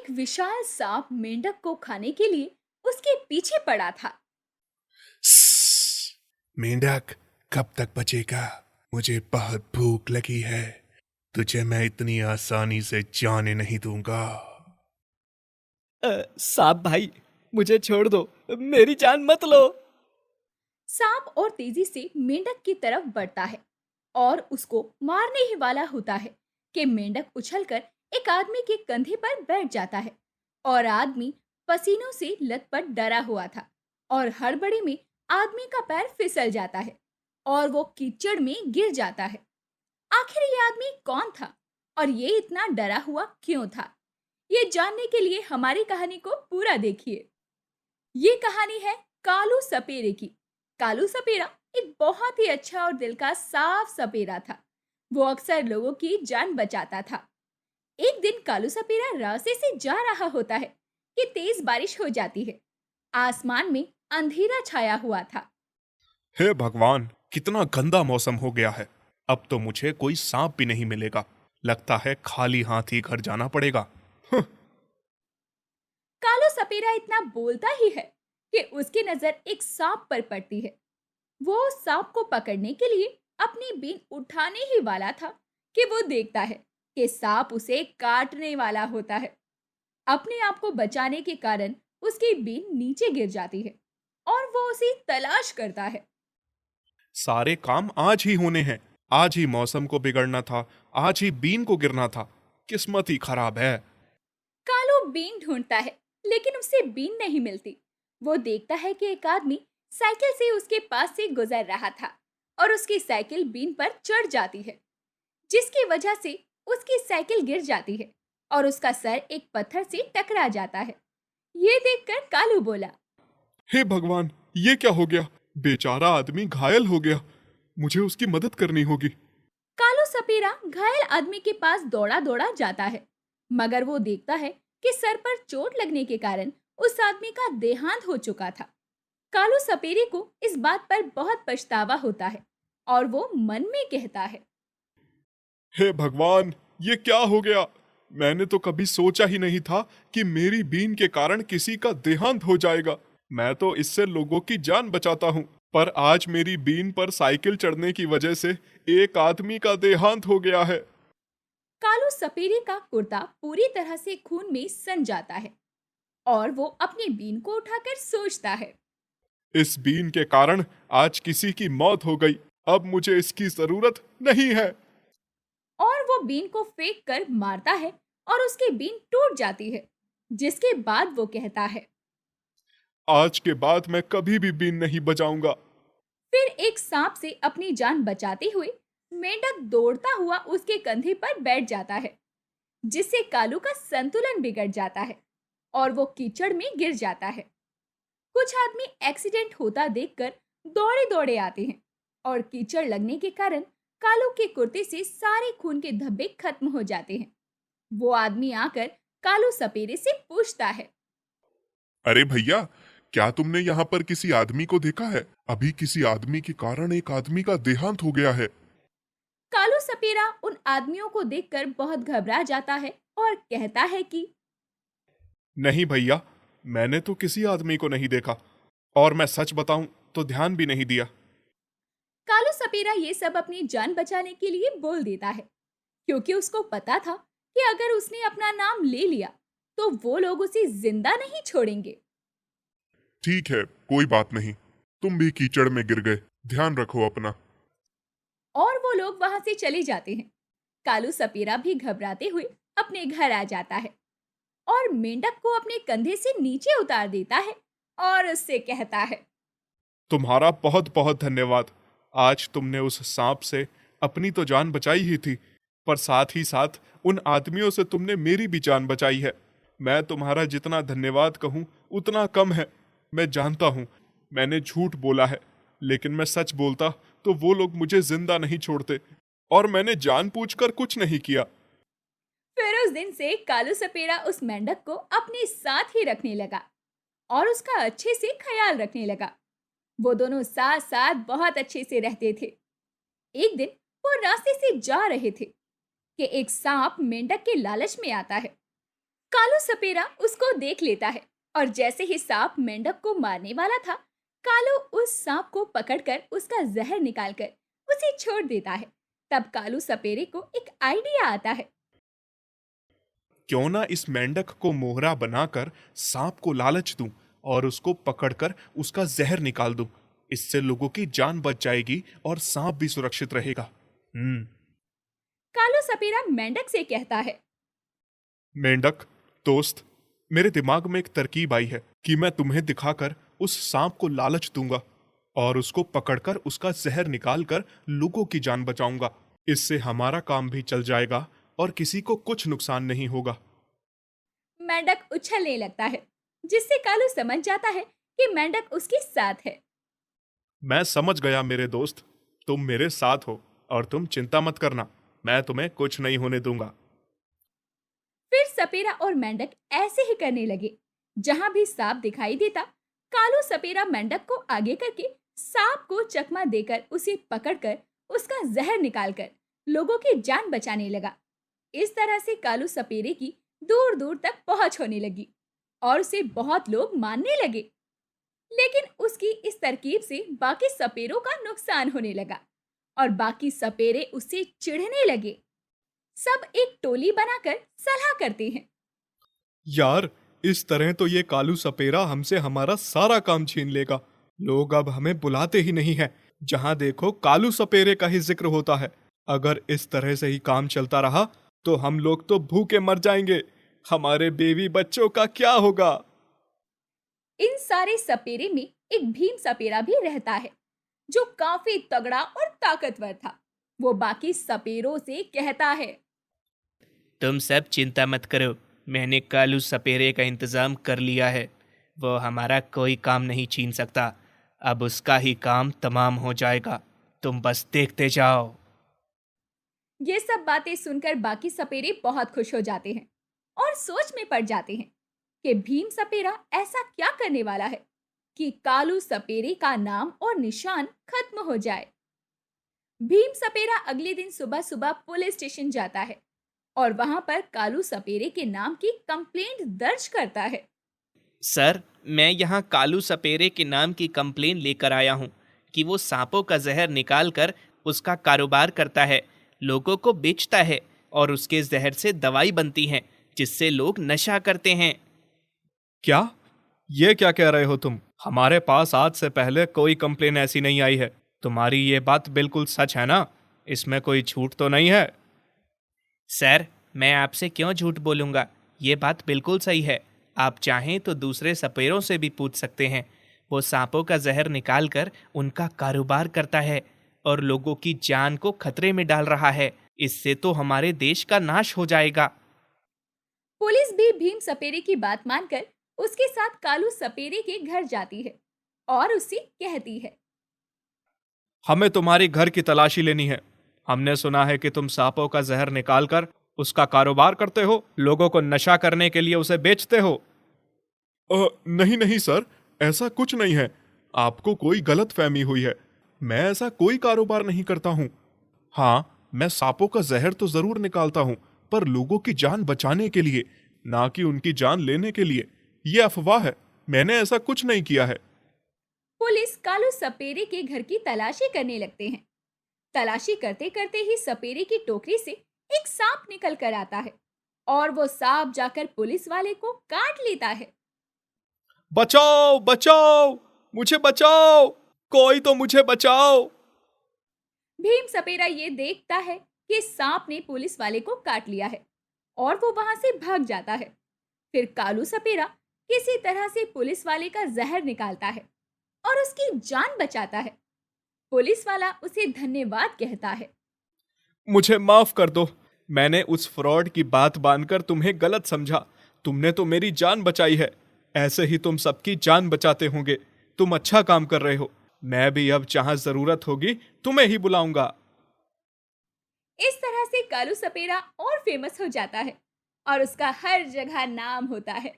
एक विशाल सांप मेंढक को खाने के लिए उसके पीछे पड़ा था। स्स, मेंढक कब तक बचेगा? मुझे बहुत भूख लगी है। तुझे मैं इतनी आसानी से जाने नहीं दूंगा। सांप भाई, मुझे छोड़ दो, मेरी जान मत लो। सांप और तेजी से मेंढक की तरफ बढ़ता है और उसको मारने ही वाला होता है कि मेंढक उछलकर एक आदमी के कंधे पर बैठ जाता है और आदमी पसीनों से लथपथ डरा हुआ था और हड़बड़ी में आदमी का पैर फिसल जाता है और वो कीचड़ में गिर जाता है। आखिर ये आदमी कौन था और ये इतना डरा हुआ क्यों था? ये जानने के लिए हमारी कहानी को पूरा देखिए। ये कहानी है कालू सपेरे की। कालू सपेरा एक बहुत ही अच्छा और दिल का साफ सपेरा था। वो अक्सर लोगों की जान बचाता था। एक दिन कालू सपेरा रास्ते से जा रहा होता है कि तेज बारिश हो जाती है। आसमान में अंधेरा छाया हुआ था। हे भगवान, कितना गंदा मौसम हो गया है। अब तो मुझे कोई सांप भी नहीं मिलेगा। लगता है खाली हाथ ही घर जाना पड़ेगा। कालू सपेरा इतना बोलता ही है कि उसकी नजर एक सांप पर पड़ती है। वो सांप को पकड़ने के लिए अपनी बीन उठाने ही वाला था कि वो देखता है कि सांप उसे काटने वाला होता है। अपने आप को बचाने के कारण उसकी बीन नीचे गिर जाती है और वो उसे तलाश करता है। सारे काम आज ही होने हैं। आज ही मौसम को बिगड़ना था। आज ही बीन को गिरना था। किस्मत ही खराब है। कालू बीन ढूंढता है लेकिन उसे बीन नहीं मिलती। वो देखता है कि एक आदमी साइकिल से उसके पास से गुजर रहा था और उसकी साइकिल बीन पर चढ़ जाती है, जिसकी वजह से उसकी साइकिल गिर जाती है और उसका सर एक पत्थर से टकरा जाता है। ये देखकर कालू बोला, हे भगवान, ये क्या हो गया? बेचारा आदमी घायल हो गया। मुझे उसकी मदद करनी होगी। कालू सपेरा घायल आदमी के पास दौड़ा दौड़ा जाता है, मगर वो देखता है कि सर पर चोट लगने के कारण उस आदमी का देहांत हो चुका था। कालू सपेरे को इस बात पर बहुत पछतावा होता है और वो मन में कहता है, हे भगवान, ये क्या हो गया? मैंने तो कभी सोचा ही नहीं था कि मेरी बीन के कारण किसी का देहांत हो जाएगा। मैं तो इससे लोगों की जान बचाता हूँ, पर आज मेरी बीन पर साइकिल चढ़ने की वजह से एक आदमी का देहांत हो गया है। कालू सपेरे का कुर्ता पूरी तरह से खून में सन जाता है और वो अपनी बीन को उठाकर सोचता है, इस बीन के कारण आज किसी की मौत हो गई। अब मुझे इसकी जरूरत नहीं है। और वो बीन को फेंक कर मारता है और उसकी बीन टूट जाती है, जिसके बाद वो कहता है। आज के बाद मैं कभी भी बीन नहीं बजाऊंगा। फिर एक सांप से अपनी जान बचाते हुए मेंढक दौड़ता हुआ उसके कंधे पर बैठ जाता है, जिससे कालू का संतुलन बिगड़ जाता है और वो कीचड़ में गिर जाता है। कुछ आदमी एक्सीडेंट होता देखकर दौड़े दौड़े आते हैं और कीचड़ लगने के कारण कालू के कुर्ते से सारे खून के धब्बे खत्म हो जाते हैं। वो आदमी आकर कालू सपेरे से पूछता है, अरे भैया, क्या तुमने यहाँ पर किसी आदमी को देखा है? अभी किसी आदमी के कारण एक आदमी का देहांत हो गया है। कालू सपेरा उन आदमियों को देखकर बहुत घबरा जाता है और कहता है कि नहीं भैया, मैंने तो किसी आदमी को नहीं देखा, और मैं सच बताऊं तो ध्यान भी नहीं दिया। कालू सपेरा ये सब अपनी जान बचाने के लिए बोल देता है, क्योंकि उसको पता था कि अगर उसने अपना नाम ले लिया तो वो लोग उसे जिंदा नहीं छोड़ेंगे। ठीक है, कोई बात नहीं। तुम भी कीचड़ में गिर गए। ध्यान रखो अपना। और वो लोग वहां से चले जाते हैं। कालू सपेरा भी घबराते हुए अपने घर आ जाता है और मेंढक को अपने कंधे से नीचे उतार देता है और उससे कहता है, तुम्हारा बहुत बहुत धन्यवाद। आज तुमने उस सांप से अपनी तो जान बचाई ही थी, पर साथ ही साथ उन आदमियों से तुमने मेरी भी जान बचाई है। मैं तुम्हारा जितना धन्यवाद कहूँ उतना कम है। मैं जानता हूँ मैंने झूठ बोला है, लेकिन मैं सच बोलता तो वो लोग मुझे जिंदा नहीं छोड़ते, और मैंने जानबूझकर कुछ नहीं किया। फिर उस दिन से कालू सपेरा उस मेंढक को अपने साथ ही रखने लगा और उसका अच्छे से ख्याल रखने लगा। वो दोनों साथ साथ बहुत अच्छे से रहते थे। एक दिन वो रास्ते से जा रहे थे कि एक सांप मेंढक के लालच में आता है कालू सपेरा उसको देख लेता है और जैसे ही सांप मेंढक को मारने वाला था, कालू उस सांप को पकड़कर उसका जहर निकालकर उसे छोड़ देता है। तब कालू सपेरे को एक आइडिया आता है। क्यों ना इस मेंढक को मोहरा बनाकर सांप को लालच दूं और उसको पकड़कर उसका जहर निकाल दूं। इससे लोगों की जान बच जाएगी और सांप भी सुरक्षित रहेगा। कालू सपेरा मेंढक से कहता है। मेंढक दोस्त, मेरे दिमाग में एक तरकीब आई है कि मैं तुम्हें दिखाकर उस सांप को लालच दूंगा और उसको पकड़कर उसका जहर निकालकर लोगों की जान बचाऊंगा। इससे हमारा काम भी चल जाएगा और किसी को कुछ नुकसान नहीं होगा। मेंढक उछलने लगता है, जिससे कालू समझ जाता है कि मेंढक उसके साथ है। मैं समझ गया मेरे दोस्त, तुम मेरे साथ हो और तुम चिंता मत करना, मैं तुम्हें कुछ नहीं होने दूंगा। फिर सपेरा और मेंढक ऐसे ही करने लगे। जहां भी सांप दिखाई देता, कालू सपेरा मेंढक को आगे करके सांप को चकमा देकर उसे पकड़कर उसका जहर निकालकर लोगों की जान बचाने लगा। इस तरह से कालू सपेरे की दूर दूर तक पहुंच होने लगी और उसे बहुत लोग मानने लगे। लेकिन उसकी इस तरकीब से बाकी सपेरों का नुकसान होने लगा और बाकी सपेरे उससे चिढ़ने लगे। सब एक टोली बनाकर सलाह करते हैं। यार, इस तरह तो ये कालू सपेरा हमसे हमारा सारा काम छीन लेगा। लोग अब हमें बुलाते ही नहीं है। जहां देखो कालू सपेरे का ही जिक्र होता है। अगर इस तरह से ही काम चलता रहा तो हम लोग तो भूखे मर जाएंगे। हमारे बेबी बच्चों का क्या होगा? इन सारे सपेरे में एक भीम सपेरा भी रहता है, जो काफी तगड़ा और ताकतवर था। वो बाकी सपेरों से कहता है। तुम सब चिंता मत करो, मैंने कालू सपेरे का इंतजाम कर लिया है। वो हमारा कोई काम नहीं छीन सकता। अब उसका ही काम तमाम हो जाएगा। तुम बस देखते जाओ। ये सब बातें सुनकर बाकी सपेरे बहुत खुश हो जाते हैं और सोच में पड़ जाते हैं कि भीम सपेरा ऐसा क्या करने वाला है कि कालू सपेरे का नाम और निशान खत्म हो जाए। भीम सपेरा अगले दिन सुबह सुबह पुलिस स्टेशन जाता है और वहां पर कालू सपेरे के नाम की कंप्लेंट दर्ज करता है। सर, मैं यहाँ कालू सपेरे के नाम की कंप्लेन लेकर आया हूँ कि वो सांपों का जहर निकाल कर उसका कारोबार करता है, लोगों को बेचता है और उसके जहर से दवाई बनती है जिससे लोग नशा करते हैं। क्या? ये क्या कह रहे हो तुम? हमारे पास आज से पहले कोई कंप्लेन ऐसी नहीं आई है। तुम्हारी ये बात बिल्कुल सच है ना? इसमें कोई झूठ तो नहीं है? सर, मैं आपसे क्यों झूठ बोलूँगा? ये बात बिल्कुल सही है। आप चाहें तो दूसरे सपेरों से भी पूछ सकते हैं। वो सांपों का जहर निकाल कर उनका कारोबार करता है और लोगों की जान को खतरे में डाल रहा है। इससे तो हमारे देश का नाश हो जाएगा। पुलिस भी भीम सपेरे की बात मानकर उसके साथ कालू सपेरे के घर जाती है और उससे कहती है। हमें तुम्हारी घर की तलाशी लेनी है। हमने सुना है कि तुम सांपों का जहर निकालकर उसका कारोबार करते हो, लोगों को नशा करने के लिए उसे बेचते हो। नहीं नहीं सर, ऐसा कुछ नहीं है। आपको कोई गलत फहमी हुई है। मैं ऐसा कोई कारोबार नहीं करता हूँ। हाँ, मैं सांपों का जहर तो जरूर निकालता हूँ, पर लोगों की जान बचाने के लिए, ना कि उनकी जान लेने के लिए। ये अफवाह है, मैंने ऐसा कुछ नहीं किया है। पुलिस कालू सपेरे के घर की तलाशी करने लगते हैं। तलाशी करते करते ही सपेरे की टोकरी से एक सांप निकल कर आता है और वो सांप जाकर पुलिस वाले को काट लेता है। बचाओ बचाओ, मुझे बचाओ, कोई तो मुझे बचाओ। भीम सपेरा ये देखता है कि सांप ने पुलिस वाले को काट लिया है और वो वहां से भाग जाता है। फिर कालू सपेरा किसी तरह से पुलिस वाले का जहर निकालता है और उसकी जान बचाता है। पुलिस वाला उसे धन्यवाद कहता है। मुझे माफ कर दो, मैंने उस फ्रॉड की बात बांधकर तुम्हें गलत समझा। तुमने तो मेरी जान बचाई है। ऐसे ही तुम सबकी जान बचाते होंगे। तुम अच्छा काम कर रहे हो। मैं भी अब जहां जरूरत होगी तुम्हें ही बुलाऊंगा। इस तरह से कालू सपेरा और फेमस हो जाता है और उसका हर जगह नाम होता है।